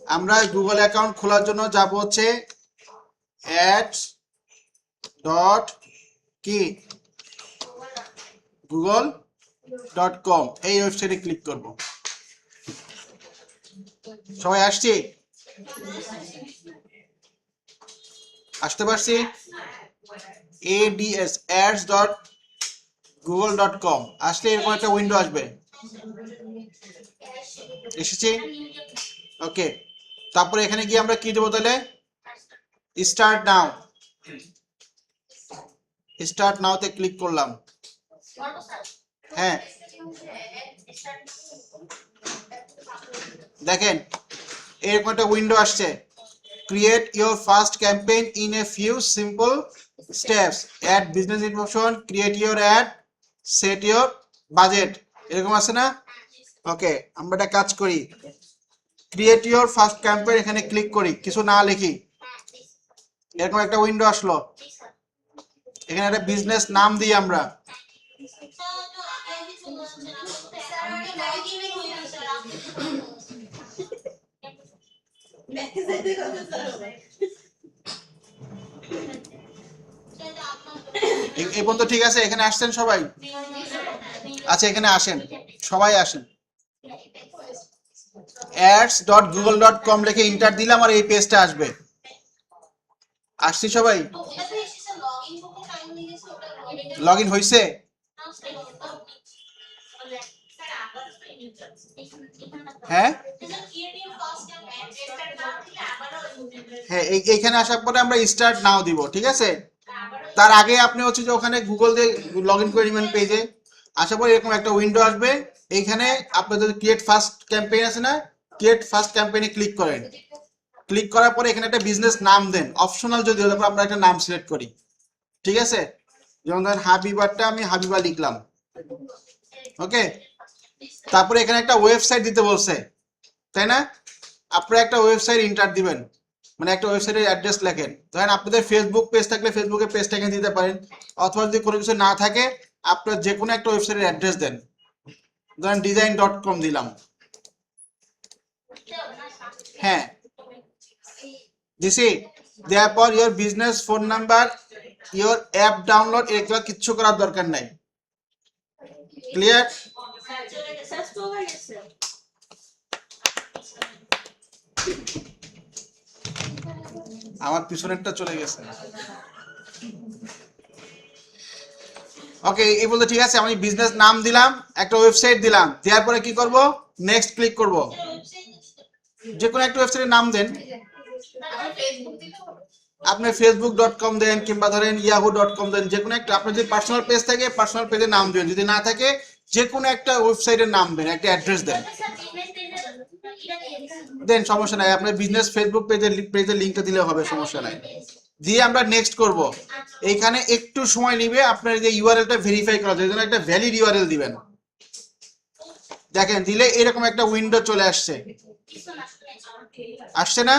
আমরা Google account খোলার জন্য যাব হচ্ছে ads.কি google.com এই ওয়েবসাইটে ক্লিক করব। সবাই আসছি? আসতে পারছি? ads.google.com আসলে এরকম একটা উইন্ডো আসবে। এসেছি? ওকে, তারপরে এখানে গিয়ে আমরা কি দেবো তাহলে? Start now. স্টার্ট নাওতে ক্লিক করলাম। হ্যাঁ, দেখেন এরকম একটা উইন্ডো আসছে। Create your first campaign in a few simple steps, add business information, create your ad, set your budget, এরকম আছে না? ওকে, আমরা একটা কাজ করি, ক্রিয়েট ইউর ফার্স্ট ক্যাম্পেইন এখানে ক্লিক করি, কিছু না লিখি, এরকম একটা উইন্ডো আসলো। এখানে একটা বিজনেস নাম দিই আমরা। এই পর্যন্ত ঠিক আছে? এখানে আসছেন সবাই? আচ্ছা, এখানে আসেন, সবাই আসেন। ads.google.com লিখে এন্টার দিলাম আর এই পেজটা আসবে। আসছি সবাই? লগ ইন হয়েছে? হ্যাঁ হ্যাঁ, এইখানে আসার পরে আমরা স্টার্ট নাও দিব, ঠিক আছে? তার আগে আপনি হচ্ছে যে ওখানে গুগল দিয়ে লগ ইন করে নেবেন পেজে। আসার পরে এরকম একটা উইন্ডো আসবে, এইখানে আপনাদের ক্রিয়েট ফার্স্ট ক্যাম্পেইন আছে না, ক্রিয়েট ফার্স্ট ক্যাম্পেইনে ক্লিক করেন। ক্লিক করার পরে এখানে একটা বিজনেস নাম দেন, অপশনাল যদি হয় তারপর আমরা একটা নাম সিলেক্ট করি, ঠিক আছে? যেমন ধরেন হাবিবারটা আমি হাবিবা লিখলাম। ওকে, তারপরে এখানে একটা ওয়েবসাইট দিতে বলছে, তাই না? আপনারা একটা ওয়েবসাইট এন্টার দিবেন, মানে একটা ওয়েবসাইটের অ্যাড্রেস লেখেন। ধরেন আপনাদের ফেসবুক পেজ থাকলে ফেসবুকের পেজটা এখানে দিতে পারেন, অথবা যদি কোনো কিছু না থাকে আপনার যে কোনো একটা ওয়েবসাইটের অ্যাড্রেস দেন। ধরেন design.com দিলাম। হ্যাঁ, দিছি। দেওয়ার পর your business phone number, your app download, এগুলো কিচ্ছু করার দরকার নাই। ক্লিয়ার? আমার পিছনেরটা চলে গেছে। ওকে, এই বলতে ঠিক আছে, আমি বিজনেস নাম দিলাম, একটা ওয়েবসাইট দিলাম, দেওয়ার পরে কি করব? নেক্সট ক্লিক করব। যে কোনো একটা ওয়েবসাইটের নাম দেন, আপনি facebook.com দেন কিংবা ধরেন yahoo.com দেন, যে কোনো একটা। আপনার যদি পার্সোনাল পেজ থাকে পার্সোনাল পেজের নাম দেন, যদি না থাকে যে কোনো একটা ওয়েবসাইটের নাম দেন, একটা অ্যাড্রেস দেন। দেন, সমস্যা নাই, আপনার বিজনেস ফেসবুক পেজের লিংকটা দিলে হবে, সমস্যা নাই। দিয়ে আমরা নেক্সট করব। এইখানে একটু সময় নিবে আপনার যে ইউআরএলটা ভেরিফাই করা যায়, জন্য একটা ভ্যালিড ইউআরএল দিবেন। দেখেন, দিলে এরকম একটা উইন্ডো চলে আসছে। আসছে না?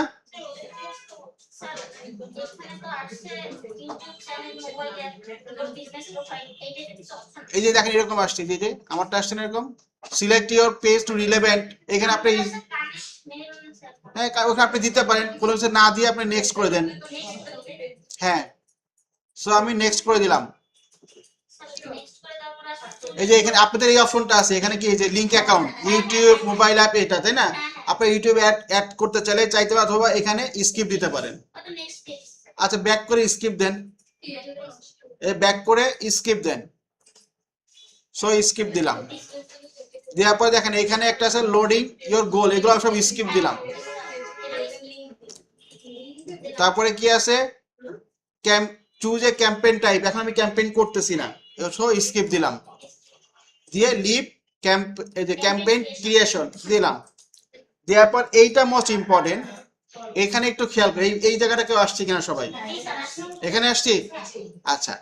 এই যে দেখেন এরকম আসছে, যে আমারটা আসছে না এরকম, select your page to relevant, এখানে আপনি হ্যাঁ ওখানে আপনি দিতে পারেন, কোনো কিছু না দিয়ে আপনি নেক্সট করে দেন। হ্যাঁ, সো আমি নেক্সট করে দিলাম। এই যে এখানে আপনাদের এই অপশনটা আছে, এখানে কি এই যে link account, YouTube mobile app, এটা তাই না? আপনি ইউটিউব অ্যাড করতে চাইতে অথবা এখানে স্কিপ দিতে পারেন। আচ্ছা, ব্যাক করে স্কিপ দেন, ব্যাক করে স্কিপ দেন। সো স্কিপ দিলাম। দেওয়ার পরে দেখেন এখানে একটা আছে লোডিং ইওর গোল, এগুলো সব স্কিপ দিলাম। তারপরে কি আছে, চুজ এ ক্যাম্পেইন টাইপ, এখন আমি ক্যাম্পেইন করতেছি না, সো স্কিপ দিলাম। দিয়ে লিভ ক্যাম্পেইন ক্রিয়েশন দিলাম। দেওয়ার পর এইটা মোস্ট ইম্পর্টেন্ট, এখানে একটু খেয়াল করি, এই জায়গাটা কেউ আসছে কিনা সবাই? এখানে আসছি? আচ্ছা,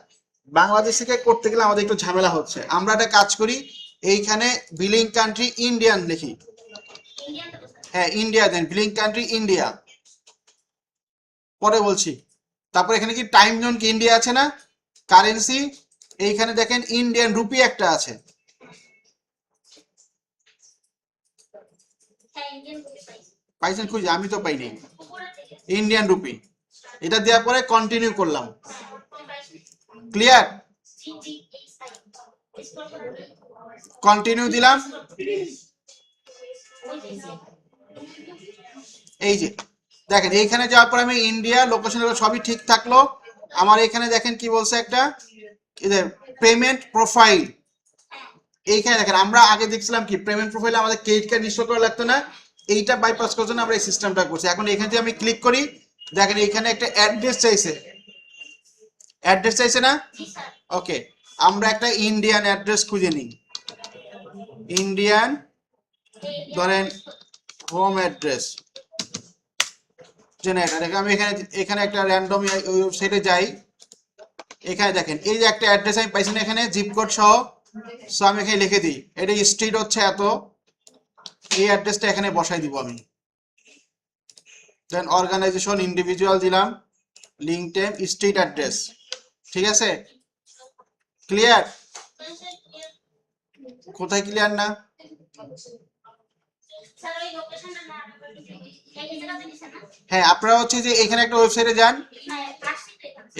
বাংলাদেশ থেকে করতে গেলে আমাদের একটু ঝামেলা হচ্ছে, আমরা একটা কাজ করি, এইখানে বিলিং কান্ট্রি ইন্ডিয়ান লিখি। হ্যাঁ, ইন্ডিয়া দেন, বিলিং কান্ট্রি ইন্ডিয়া, পরে বলছি। তারপর এখানে কি টাইম জোন কি ইন্ডিয়া আছে না? কারেন্সি এইখানে দেখেন ইন্ডিয়ান রুপি একটা আছে। পাইছেন খুঁজে, আমি তো পাইনি। ইন্ডিয়ান রুপি, এটা দেওয়ার পরে কন্টিনিউ করলাম। ক্লিয়ার? কন্টিনিউ দিলাম। এই যে দেখেন এইখানে যাওয়ার পর আমি ইন্ডিয়া লোকেশন সবই ঠিক থাকলো। আমার এখানে দেখেন কি বলছে একটা পেমেন্ট প্রোফাইল। এইখানে দেখেন আমরা আগে দেখছিলাম কি পেমেন্ট প্রোফাইলে আমাদের ক্রেডিট কার্ড ইনস্টল করা লাগতো না, এইটা বাইপাস করার জন্য আমরা এই সিস্টেমটা করছি। এখন এখান থেকে আমি ক্লিক করি, দেখেন এইখানে একটা অ্যাড্রেস চাইছে, অ্যাড্রেস চাইছে না? ওকে, আমরা একটা ইন্ডিয়ান অ্যাড্রেস খুঁজে নিই। ইন্ডিয়ান ধরেন হোম অ্যাড্রেস জেনারেটর। আমি এখানে একটা র্যান্ডম ওয়েবসাইটে যাই। এখানে দেখেন এই যে একটা অ্যাড্রেস আমি পাইছি না এখানে জিপ কোড সহ। সো আমি এখানে লিখে দিই এটা স্ট্রিট হচ্ছে এত, এই অ্যাড্রেসটা এখানে বসাই দিব আমি। দেন অর্গানাইজেশন ইন্ডিভিজুয়াল দিলাম, লিঙ্ক টেম, স্ট্রিট অ্যাড্রেস। ঠিক আছে? ক্লিয়ার? কোথায় ক্লিয়ার না? হ্যাঁ, আপনারা হচ্ছে যে এখানে একটা ওয়েবসাইটে যান,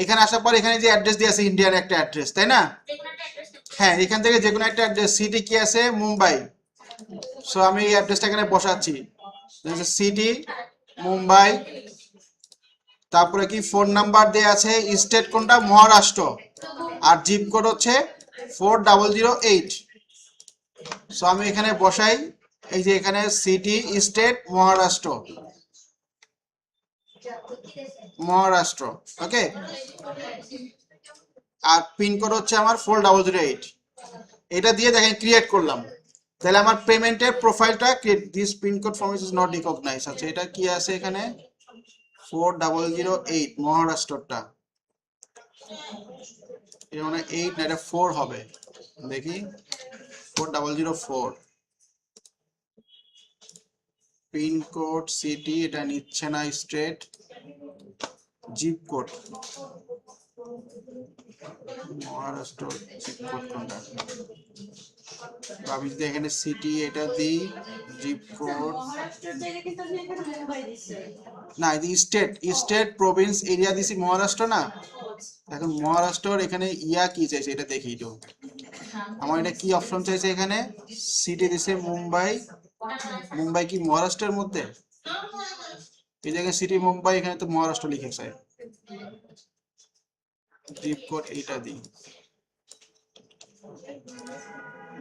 এখানে আসার পর এখানে যে অ্যাড্রেস দিয়ে আছে ইন্ডিয়ান একটা অ্যাড্রেস, তাই না? হ্যাঁ, এখান থেকে যে কোনো একটা অ্যাড্রেস, সিটি কি আছে মুম্বাই। সো আমি এই অ্যাড্রেসটা এখানে বসাচ্ছি, সিটি মুম্বাই। তারপরে কি ফোন নাম্বার দেয়া আছে, স্টেট কোনটা মহারাষ্ট্র, আর জিপ কোড হচ্ছে 4008। সো আমি এখানে বসাই, এই যে এখানে সিটি স্টেট মহারাষ্ট্র, মহারাষ্ট্র। ওকে, আর পিনকোড হচ্ছে আমার 4008। এটা দিয়ে দেখেন ক্রিয়েট করলাম, তাহলে আমার পেমেন্টের প্রোফাইলটা create. This pincode form is not recognize. আচ্ছা, এটা কি আছে এখানে 4008 মহারাষ্ট্রটা, এটা মানে 8 না, এটা 4 হবে। দেখি 4004 পিনকোড, সিটি এটা নিচ্ছে না, state, zip code Maharashtra, zip code কোনটা? আমি যদি এখানে সিটি এটা দিই, জিপ কোড না, এই স্টেট, স্টেট প্রভিন্স এরিয়া দিছি মহারাষ্ট্র না। এখন মহারাষ্ট্রর এখানে ইয়া কি চাইছে এটা দেখি তো, আমার এটা কি অপশন চাইছে এখানে, সিটি দিছে মুম্বাই। মুম্বাই কি মহারাষ্ট্রের মধ্যে? এই জায়গায় সিটি মুম্বাই, এখানে তো মহারাষ্ট্র লিখেছে। জিপ কোড এইটা দিই,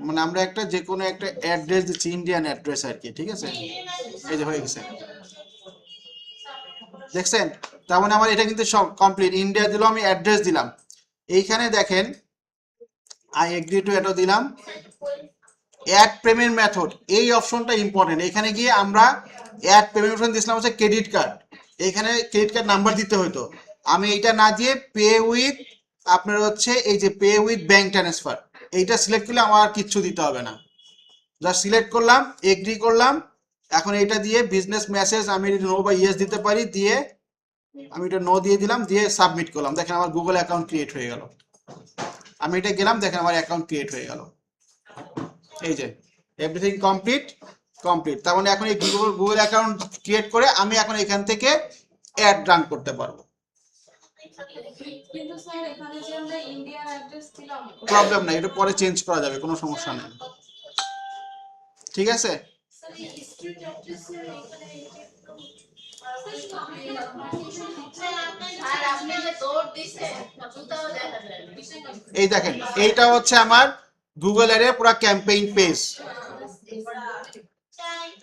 মানে আমরা একটা যে কোনো একটা অ্যাড্রেস দিচ্ছি, ইন্ডিয়ান অ্যাড্রেস আর কি। ঠিক আছে, এই যে হয়ে গেছে, দেখছেন? তার মানে আমার এটা কিন্তু সব কমপ্লিট। ইন্ডিয়া দিলাম, আমি অ্যাড্রেস দিলাম। এইখানে দেখেন আই এগ্রি টু এটা দিলাম। অ্যাড পেমেন্ট মেথড, এই অপশনটা ইম্পর্টেন্ট। এখানে গিয়ে আমরা অ্যাড পেমেন্ট অপশন দিয়েছিলাম হচ্ছে ক্রেডিট কার্ড, এখানে ক্রেডিট কার্ড নাম্বার দিতে হতো। আমি এইটা না দিয়ে পে উইথ আপনার হচ্ছে এই যে পে উইথ ব্যাংক ট্রান্সফার, এইটা সিলেক্ট করলে আমার আর কিচ্ছু দিতে হবে না। জাস্ট সিলেক্ট করলাম, এগ্রি করলাম। এখন এটা দিয়ে বিজনেস মেসেজ আমি নো বা ইয়েস দিতে পারি, দিয়ে আমি এটা নো দিয়ে দিলাম, দিয়ে সাবমিট করলাম। দেখেন আমার গুগল অ্যাকাউন্ট ক্রিয়েট হয়ে গেল। আমি এটা গেলাম, দেখেন আমার অ্যাকাউন্ট ক্রিয়েট হয়ে গেল। এই যে এভরিথিং কমপ্লিট, কমপ্লিট। তার মানে এখন এই গুগল অ্যাকাউন্ট ক্রিয়েট করে আমি এখন এখান থেকে অ্যাড রান করতে পারবো। কিন্তু স্যার এখানে যে আমরা ইন্ডিয়ান অ্যাড্রেস দিলাম, প্রবলেম নাই, এটা পরে চেঞ্জ করা যাবে, কোনো সমস্যা নেই। ঠিক আছে? স্যার এই স্ট্রিট অ্যাড্রেস এর এখানে আর আপনি যে দৌড় দিছে ওটাও দেখা যায়। এই দেখেন এইটা হচ্ছে আমার গুগল এর পুরো ক্যাম্পেইন পেজ।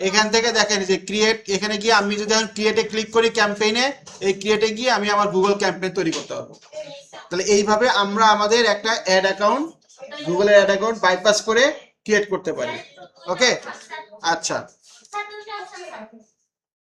এখান থেকে দেখেন যে ক্রিয়েট, এখানে গিয়ে আমি যদি এখন ক্রিয়েটে ক্লিক করি ক্যাম্পেইনে, এই ক্রিয়েটে গিয়ে আমি আমার গুগল ক্যাম্পেইন তৈরি করতে পারবো। তাহলে এইভাবে আমরা আমাদের একটা অ্যাড অ্যাকাউন্ট, গুগলের অ্যাড অ্যাকাউন্ট বাইপাস করে ক্রিয়েট করতে পারি। ওকে, আচ্ছা।